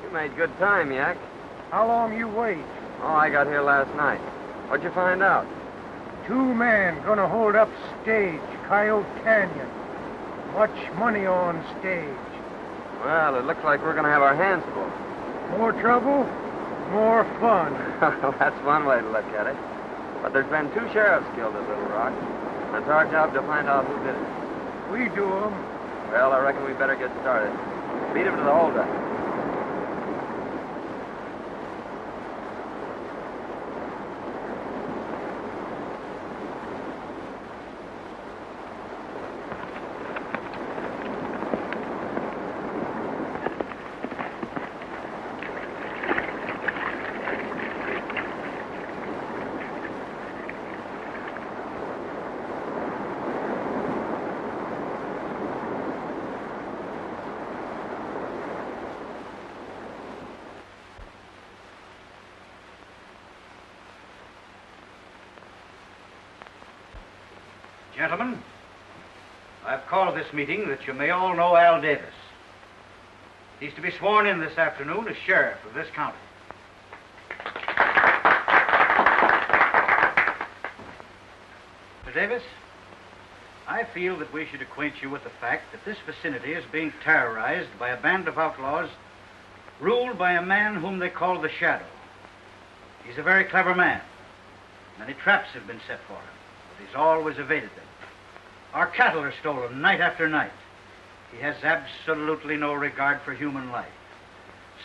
You made good time, Yak. How long you wait? Oh, I got here last night. What'd you find out? 2 men gonna hold up stage, Coyote Canyon. Much money on stage. Well, it looks like we're going to have our hands full. More trouble, more fun. Well, that's one way to look at it. But there's been 2 sheriffs killed at Little Rock. And it's our job to find out who did it. We do 'em. Well, I reckon we better get started. Beat him to the holdup. Gentlemen, I've called this meeting that you may all know Al Davis. He's to be sworn in this afternoon as sheriff of this county. Mr. Davis, I feel that we should acquaint you with the fact that this vicinity is being terrorized by a band of outlaws ruled by a man whom they call the Shadow. He's a very clever man. Many traps have been set for him, but he's always evaded them. Our cattle are stolen night after night. He has absolutely no regard for human life.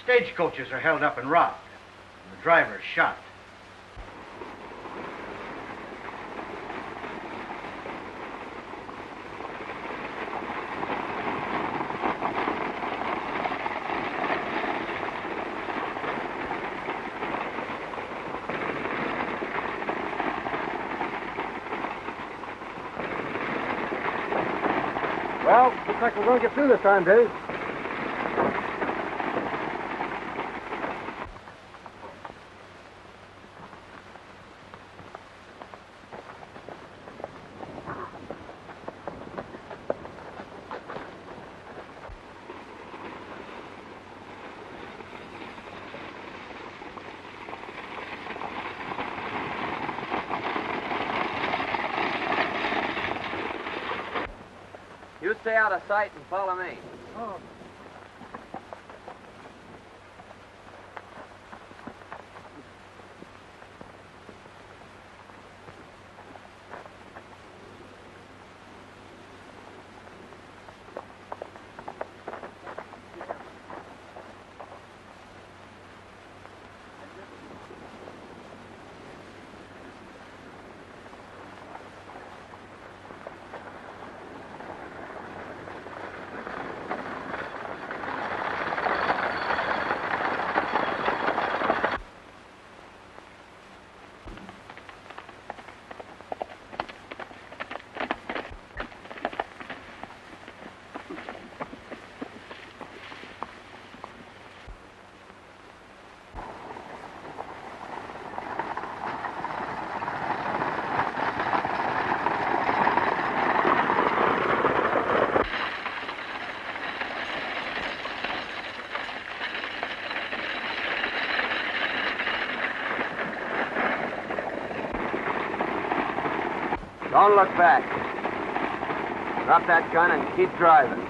Stagecoaches are held up and robbed, and the drivers shot. Well, looks like we're going to get through this time, Dave. You stay out of sight and follow me. Oh. Don't look back. Drop that gun and keep driving.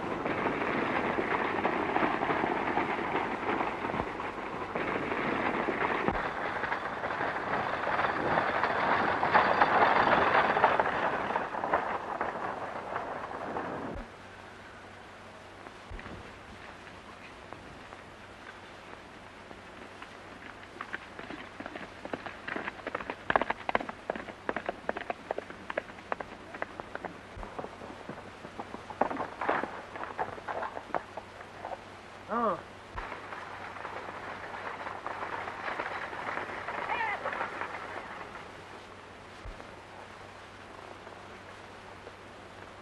Oh.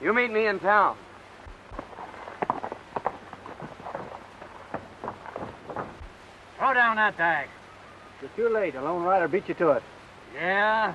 You meet me in town. Throw down that bag. You're too late. A lone rider beat you to it. Yeah?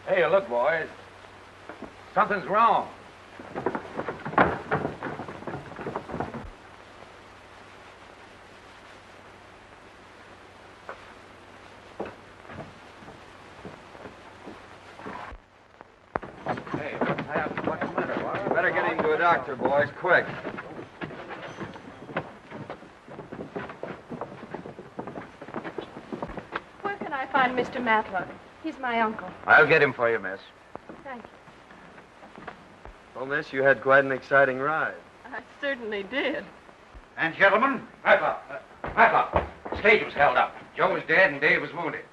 Hey, look, boys. Something's wrong. Hey, what's happened? What's the matter, boys? You better get him to a doctor, boys, quick. Where can I find Mr. Mattlock? He's my uncle. I'll get him for you, miss. Thank you. Well, miss, you had quite an exciting ride. I certainly did. And gentlemen, Matlock, the stage was held up. Joe was dead and Dave was wounded.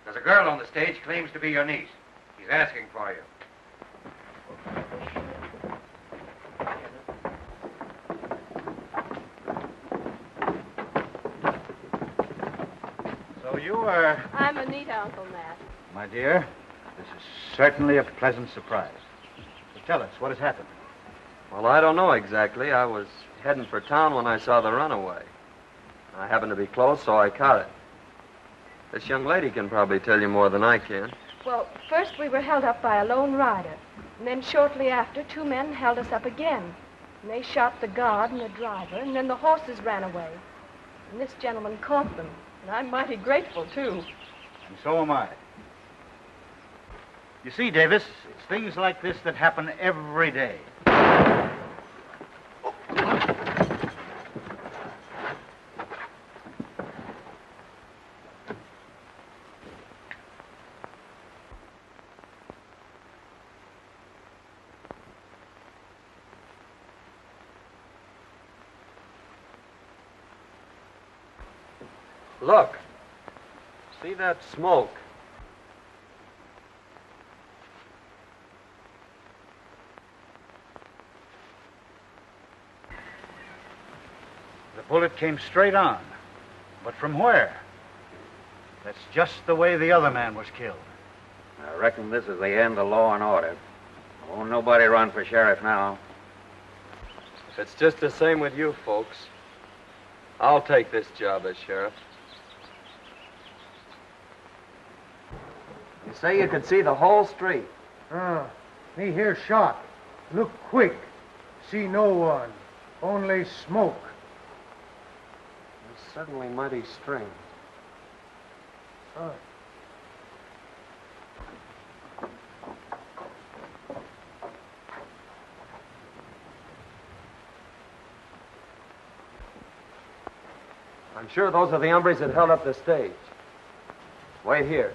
There's a girl on the stage claims to be your niece. He's asking for you. so you are... I'm Anita, Uncle Matt. My dear, this is certainly a pleasant surprise. So tell us, what has happened? Well, I don't know exactly. I was heading for town when I saw the runaway. I happened to be close, so I caught it. This young lady can probably tell you more than I can. Well, first we were held up by a lone rider. And then shortly after, 2 men held us up again. And they shot the guard and the driver, and then the horses ran away. And this gentleman caught them. And I'm mighty grateful, too. And so am I. You see, Davis, it's things like this that happen every day. Look. See that smoke? The bullet came straight on. But from where? That's just the way the other man was killed. I reckon this is the end of law and order. Won't nobody run for sheriff now. If it's just the same with you folks, I'll take this job as sheriff. You say you could see the whole street. Me hear shot. Look quick. See no one. Only smoke. It's certainly mighty strange. I'm sure those are the hombres that held up the stage. Wait here.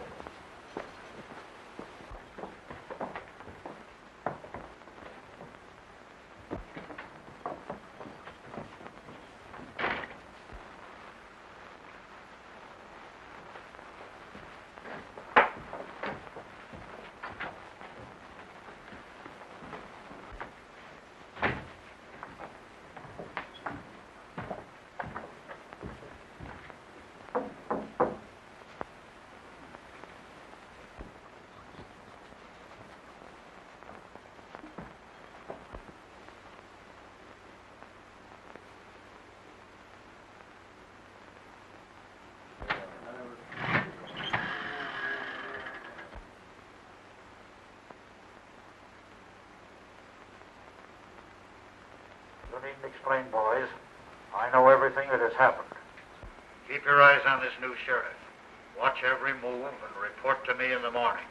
You needn't explain, boys. I know everything that has happened. Keep your eyes on this new sheriff. Watch every move and report to me in the morning.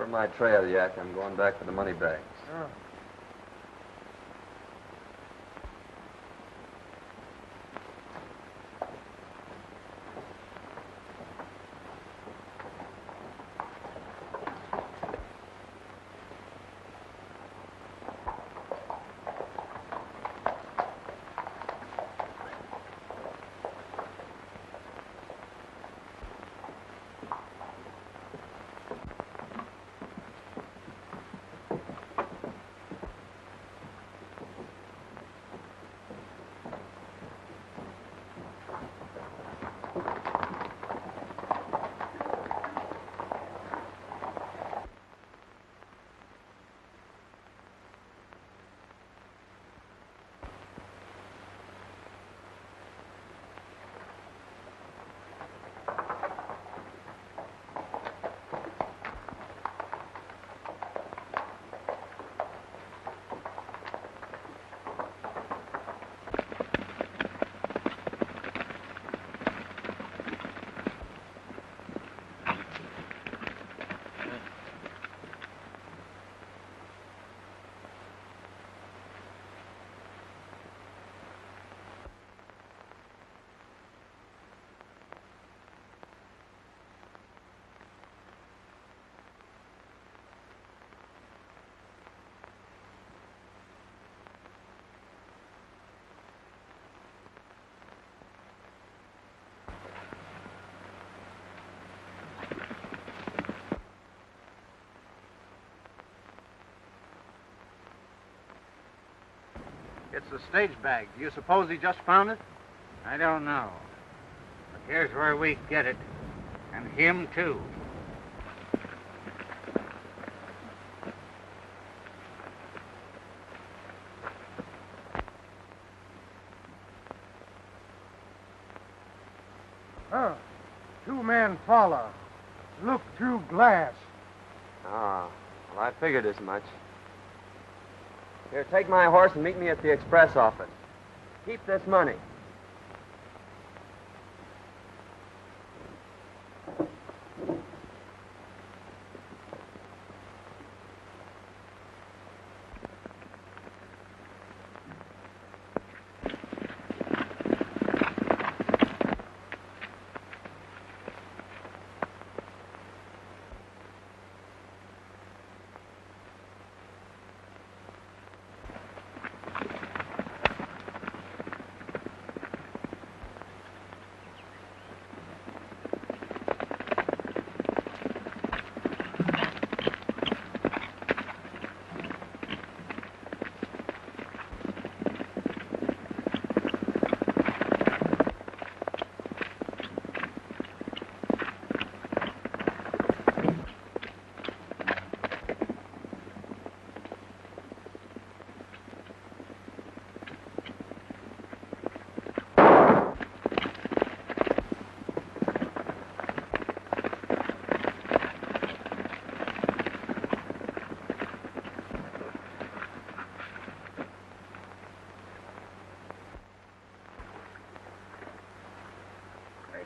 from my trail, Yak. I'm going back for the money bags. Oh. It's the stage bag. Do you suppose he just found it? I don't know. But here's where we get it. And him, too. Huh. Two men follow. Look through glass. Ah, well, I figured as much. Here, take my horse and meet me at the express office. Keep this money.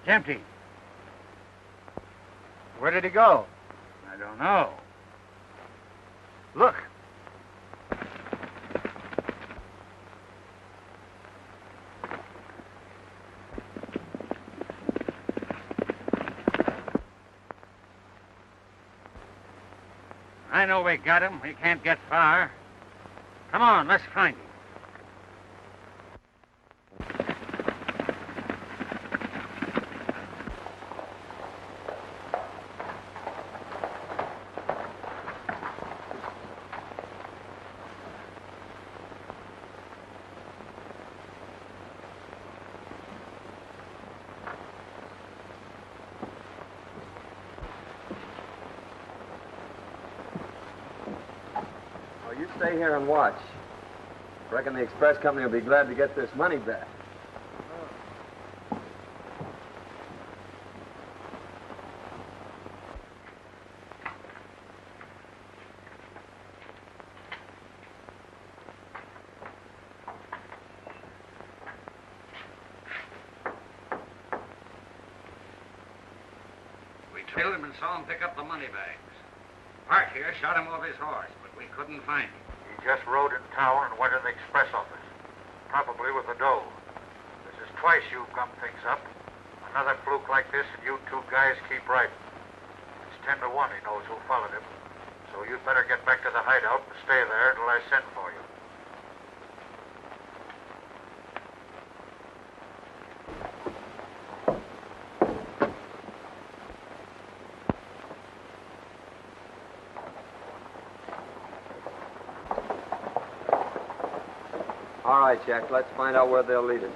It's empty. Where did he go? I don't know. Look. I know we got him. We can't get far. Come on, let's find him. You stay here and watch. Reckon the express company will be glad to get this money back. We trailed him and saw him pick up the money bags. park here shot him off his horse, but we couldn't find him. He just rode in town and went in the express office. Probably with the dough. This is twice you've gummed things up. Another fluke like this and you two guys keep riding. It's 10 to 1 he knows who followed him. So you'd better get back to the hideout and stay there until I send for you. All right, Jack, let's find out where they'll lead us.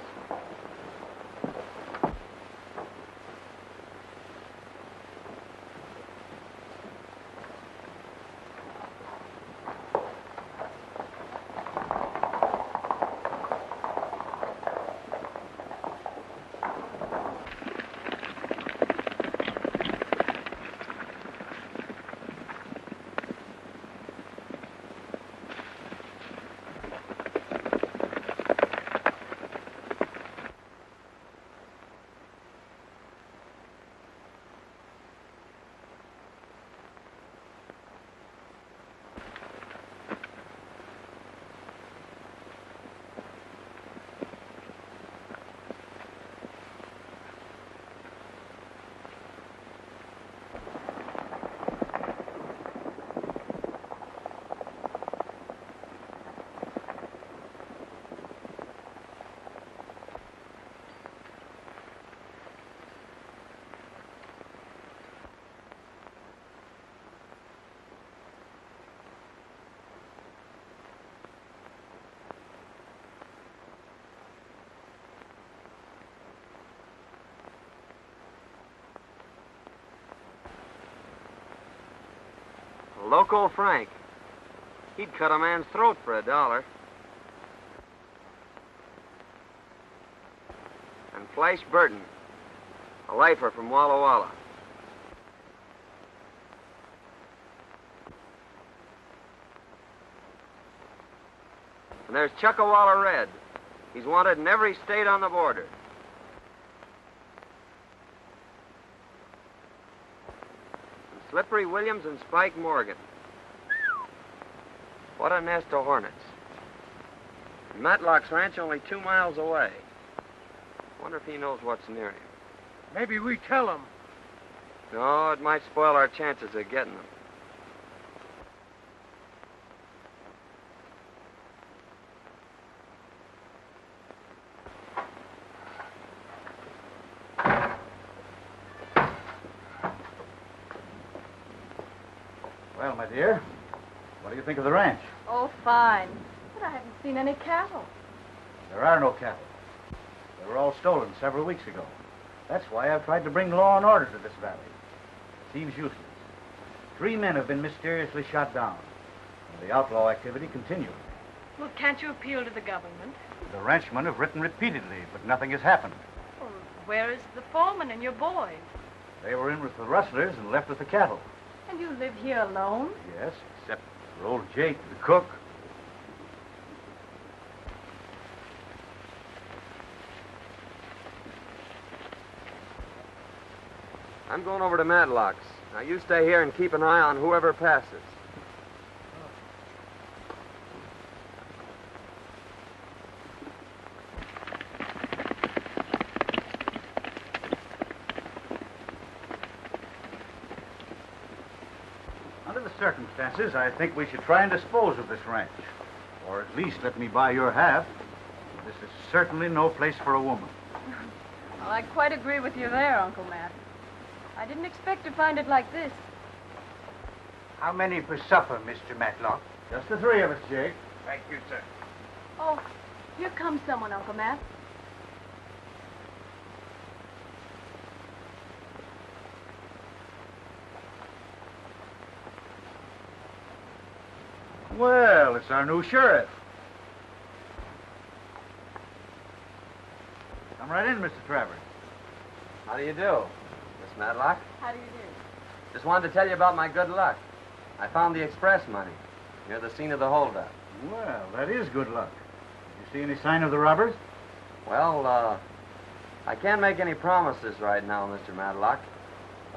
Loco Frank. He'd cut a man's throat for $1. And Flash Burton, a lifer from Walla Walla. And there's Chuckawalla Red. He's wanted in every state on the border. Slippery Williams and Spike Morgan. What a nest of hornets. And Matlock's ranch only 2 miles away. Wonder if he knows what's near him. Maybe we tell him. No, it might spoil our chances of getting them. Well, my dear, what do you think of the ranch? Oh, fine. But I haven't seen any cattle. There are no cattle. They were all stolen several weeks ago. That's why I've tried to bring law and order to this valley. It seems useless. 3 men have been mysteriously shot down, and the outlaw activity continues. Well, can't you appeal to the government? The ranchmen have written repeatedly, but nothing has happened. Well, where is the foreman and your boys? They were in with the rustlers and left with the cattle. And you live here alone? Yes, except for old Jake, the cook. I'm going over to Matlock's. Now, you stay here and keep an eye on whoever passes. Under the circumstances, I think we should try and dispose of this ranch. Or at least let me buy your half. This is certainly no place for a woman. Well, I quite agree with you there, Uncle Matt. I didn't expect to find it like this. How many for supper, Mr. Matlock? Just the 3 of us, Jake. Thank you, sir. Oh, here comes someone, Uncle Matt. Well, it's our new sheriff. Come right in, Mr. Travers. How do you do, Miss Matlock? How do you do? Just wanted to tell you about my good luck. I found the express money near the scene of the holdup. Well, that is good luck. Did you see any sign of the robbers? Well, I can't make any promises right now, Mr. Mattlock.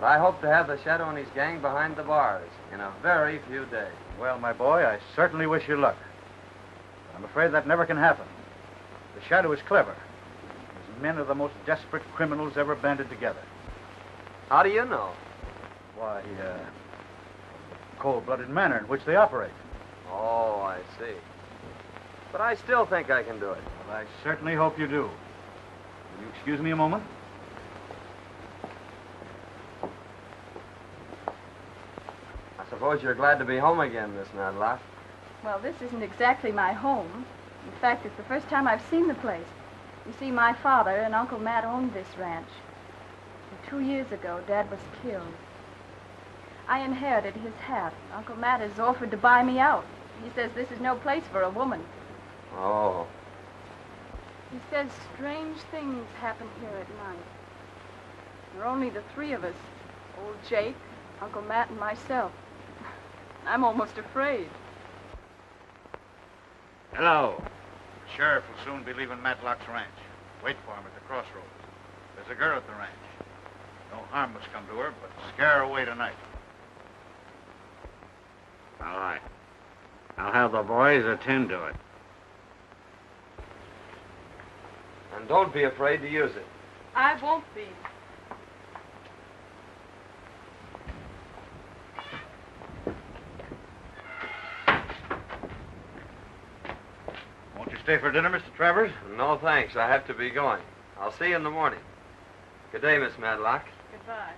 But I hope to have the Shadow and his gang behind the bars in a very few days. Well, my boy, I certainly wish you luck. I'm afraid that never can happen. The Shadow is clever. His men are the most desperate criminals ever banded together. How do you know? Why, cold-blooded manner in which they operate. Oh, I see. But I still think I can do it. Well, I certainly hope you do. Will you excuse me a moment? I suppose you're glad to be home again, Miss Mattlock. Well, this isn't exactly my home. In fact, it's the first time I've seen the place. You see, my father and Uncle Matt owned this ranch. And 2 years ago, Dad was killed. I inherited his hat. Uncle Matt has offered to buy me out. He says this is no place for a woman. Oh. He says strange things happen here at night. There are only the three of us. Old Jake, Uncle Matt, and myself. I'm almost afraid. Hello. The sheriff will soon be leaving Matlock's ranch. Wait for him at the crossroads. There's a girl at the ranch. No harm must come to her, but scare her away tonight. All right. I'll have the boys attend to it. And don't be afraid to use it. I won't be. Won't you stay for dinner, Mr. Travers? No, thanks. I have to be going. I'll see you in the morning. Good day, Miss Mattlock. Goodbye.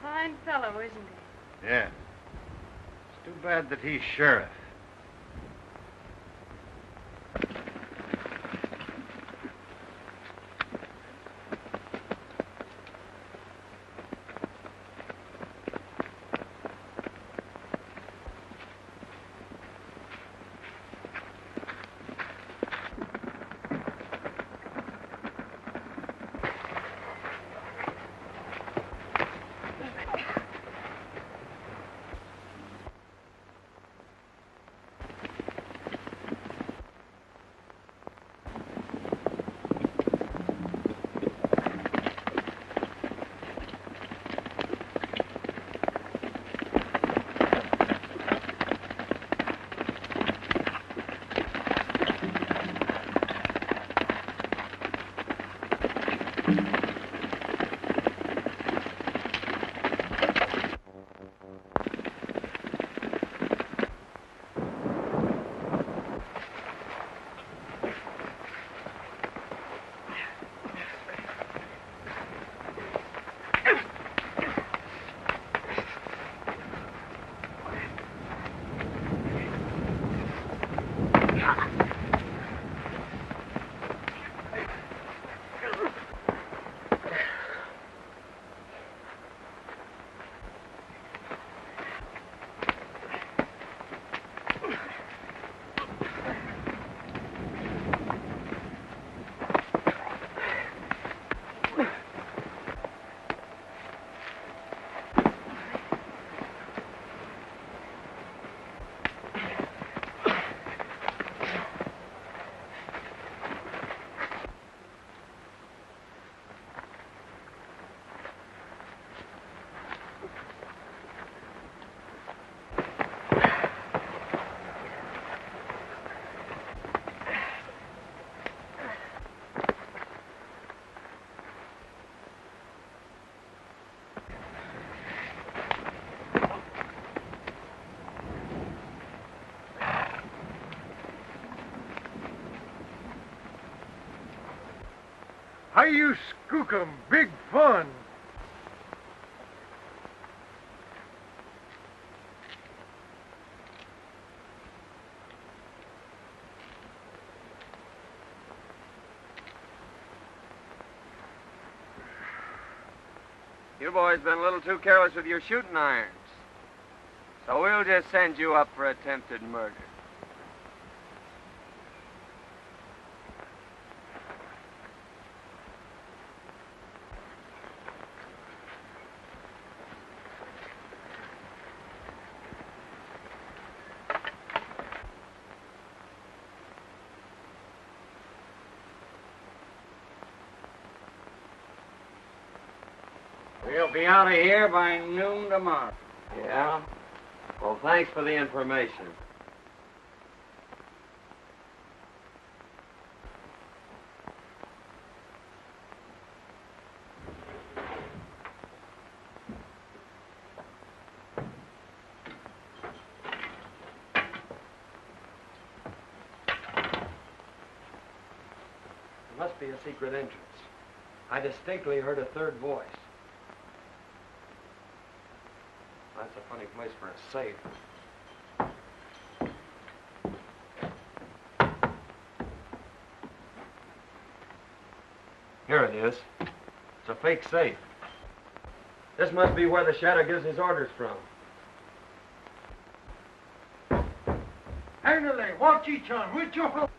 Fine fellow, isn't he? Yeah. It's too bad that he's sheriff. How you skook 'em? Big fun. You boys been a little too careless with your shooting irons. So we'll just send you up for attempted murder. We'll be out of here by noon tomorrow. Yeah? Well, thanks for the information. There must be a secret entrance. I distinctly heard a third voice. That's a funny place for a safe. Here it is. It's a fake safe. This must be where the shadow gives his orders from. Handle, watch each on, with your help.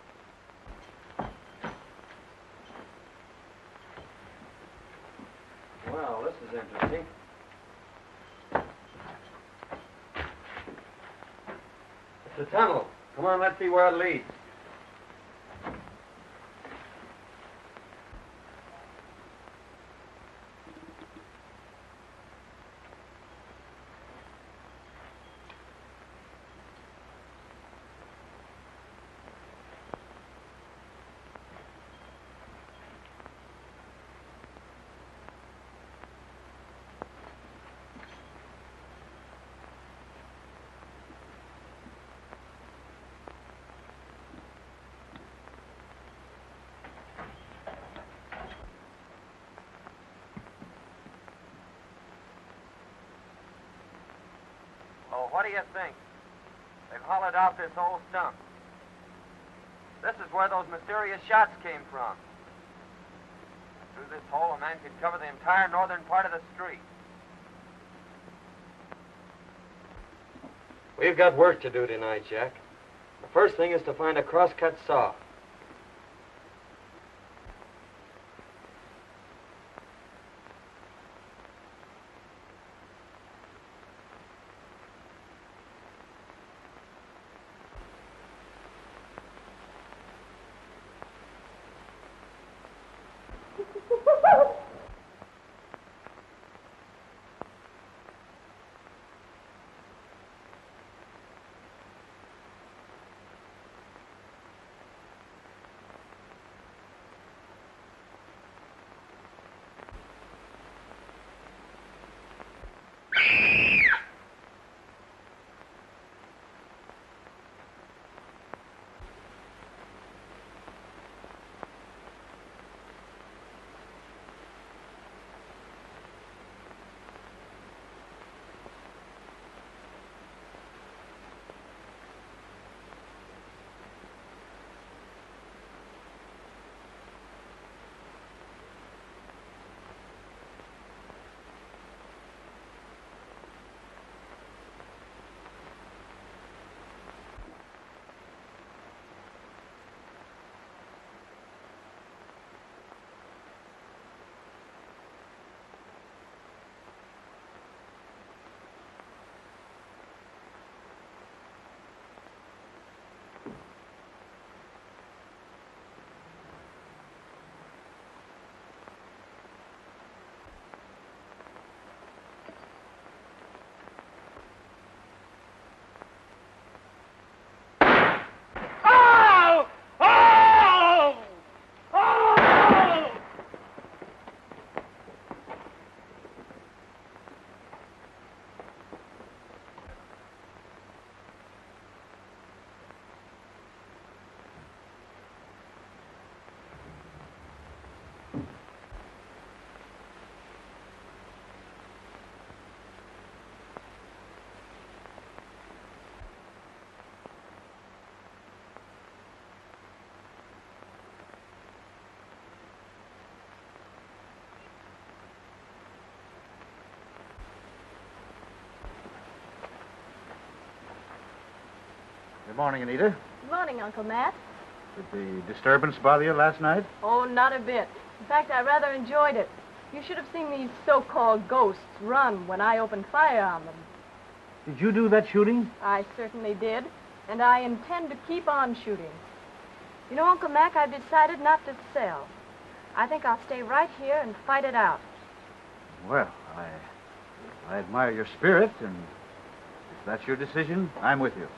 Well, this is interesting. It's a tunnel. Come on, let's see where it leads. Oh, what do you think? They've hollowed out this whole stump. This is where those mysterious shots came from. Through this hole, a man could cover the entire northern part of the street. We've got work to do tonight, Jack. The first thing is to find a crosscut saw. Good morning, Anita. Good morning, Uncle Matt. Did the disturbance bother you last night? Oh, not a bit. In fact, I rather enjoyed it. You should have seen these so-called ghosts run when I opened fire on them. Did you do that shooting? I certainly did, and I intend to keep on shooting. You know, Uncle Mac, I've decided not to sell. I think I'll stay right here and fight it out. Well, I admire your spirit, and if that's your decision, I'm with you.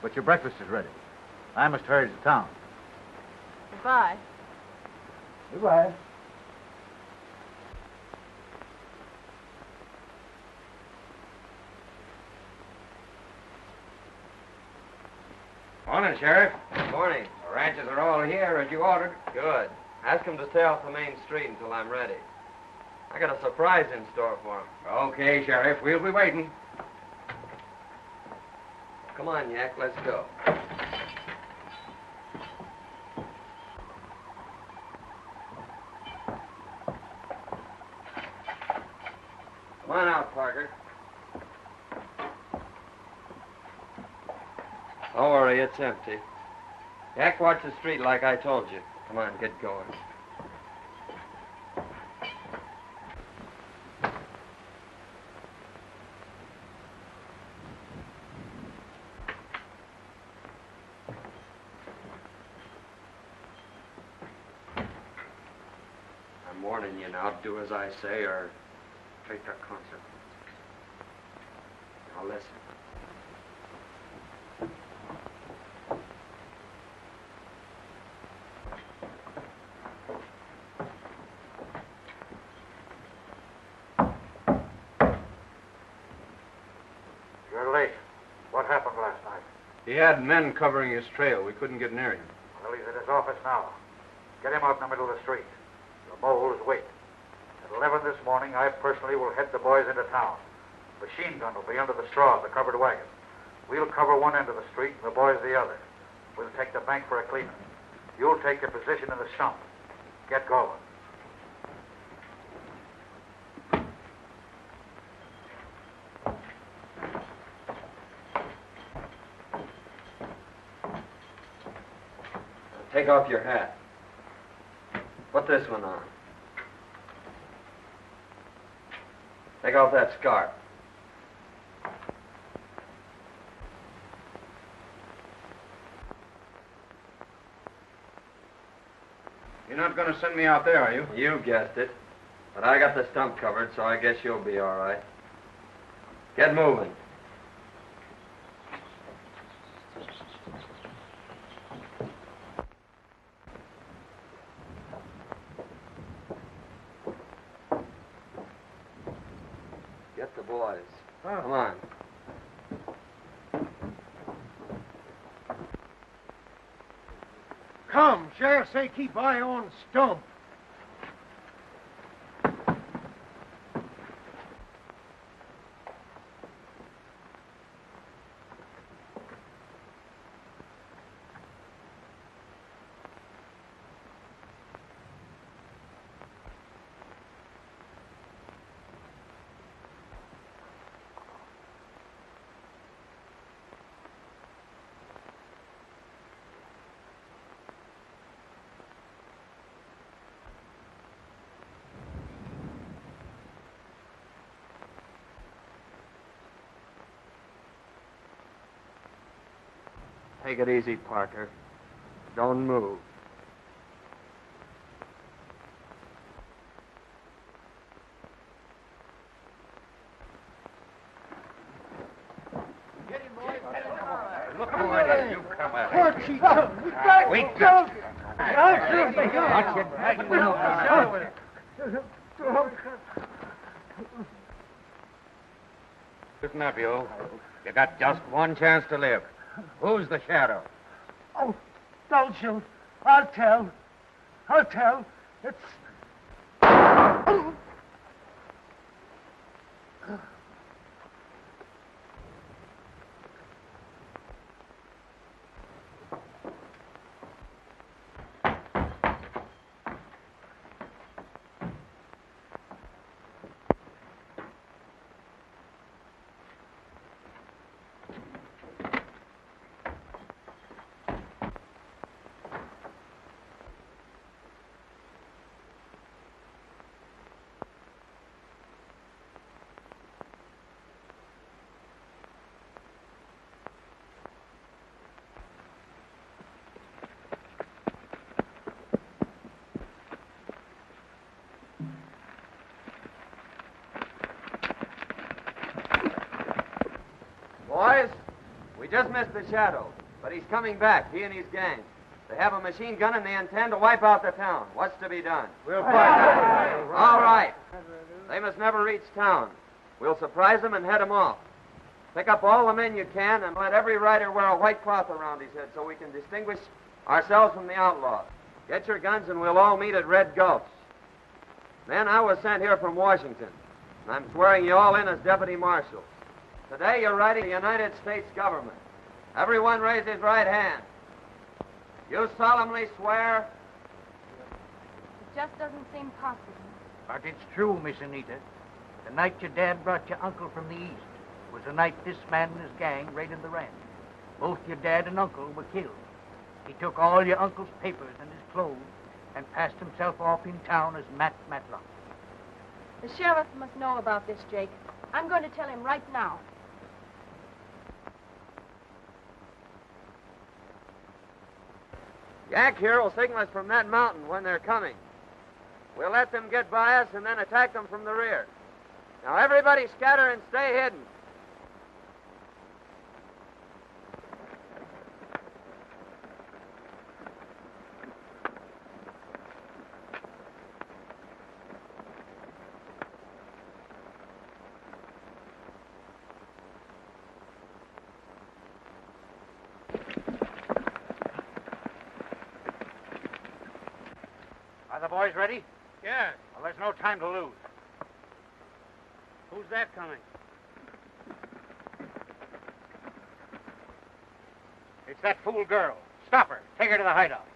But your breakfast is ready. I must hurry to town. Goodbye. Goodbye. Morning, Sheriff. Morning. The ranches are all here as you ordered. Good. Ask him to stay off the main street until I'm ready. I got a surprise in store for him. Okay, Sheriff. We'll be waiting. Come on, Yak, let's go. Come on out, Parker. Don't worry, it's empty. Yak, watch the street like I told you. Come on, get going. I'm warning you now, do as I say or take the consequences. Now listen. You're late. What happened last night? He had men covering his trail. We couldn't get near him. Well, he's at his office now. Get him out in the middle of the street. The moles wait. At 11 this morning, I personally will head the boys into town. Machine gun will be under the straw of the covered wagon. We'll cover one end of the street and the boys the other. We'll take the bank for a cleanup. You'll take your position in the stump. Get going. Take off your hat. Put this one on. Take off that scarf. You're not going to send me out there, are you? You guessed it. But I got the stump covered, so I guess you'll be all right. Get moving. Get the boys. Come on. Come, Sheriff say keep eye on stump. Take it easy, Parker. Don't move. Get him, boys. Look who it is. You come out. Where'd she go? We got Wait, go. Listen up, you. You got just one chance to live. Who's the shadow? Oh, don't shoot. I'll tell. I'll tell. It's... Boys, we just missed the Shadow, but he's coming back, he and his gang. They have a machine gun and they intend to wipe out the town. What's to be done? We'll fight. All right. They must never reach town. We'll surprise them and head them off. Pick up all the men you can and let every rider wear a white cloth around his head so we can distinguish ourselves from the outlaws. Get your guns and we'll all meet at Red Gulch. Men, I was sent here from Washington, and I'm swearing you all in as deputy marshals. Today you're riding the United States government. Everyone raise his right hand. You solemnly swear? It just doesn't seem possible. But it's true, Miss Anita. The night your dad brought your uncle from the east was the night this man and his gang raided the ranch. Both your dad and uncle were killed. He took all your uncle's papers and his clothes and passed himself off in town as Matt Mattlock. The sheriff must know about this, Jake. I'm going to tell him right now. Yak here will signal us from that mountain when they're coming. We'll let them get by us and then attack them from the rear. Now everybody scatter and stay hidden. Are the boys ready? Yeah. Well, there's no time to lose. Who's that coming? It's that fool girl. Stop her. Take her to the hideout.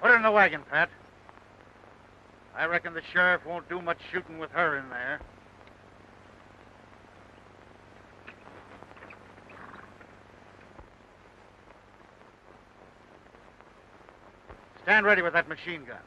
Put her in the wagon, Pat. I reckon the sheriff won't do much shooting with her in there. Stand ready with that machine gun.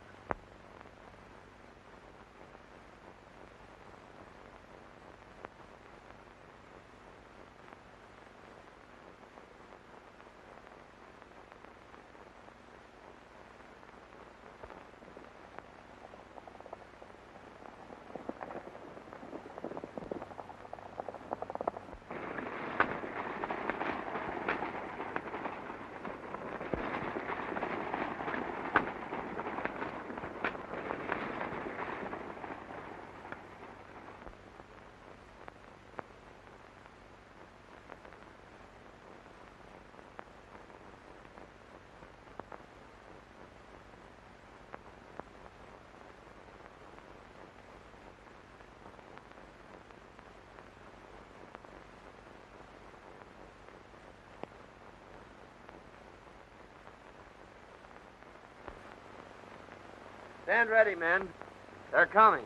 Stand ready, men. They're coming.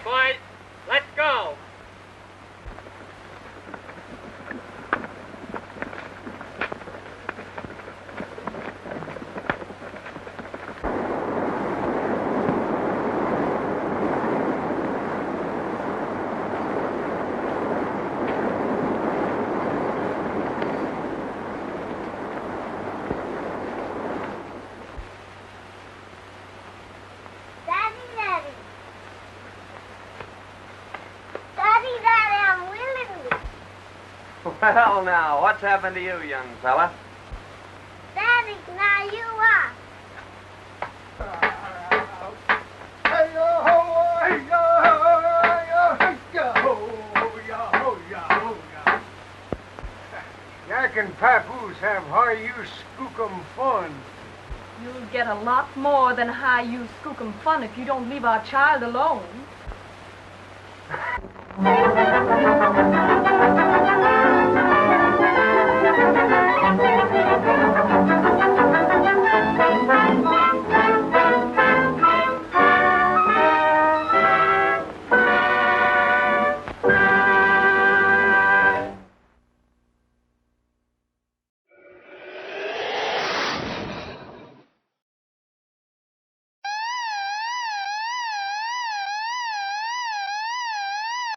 right, boys. Let's go. Well, now, what's happened to you, young fella? Daddy, now you are. Yak and Papoose have high-use skookum fun. You'll get a lot more than high-use skookum fun if you don't leave our child alone.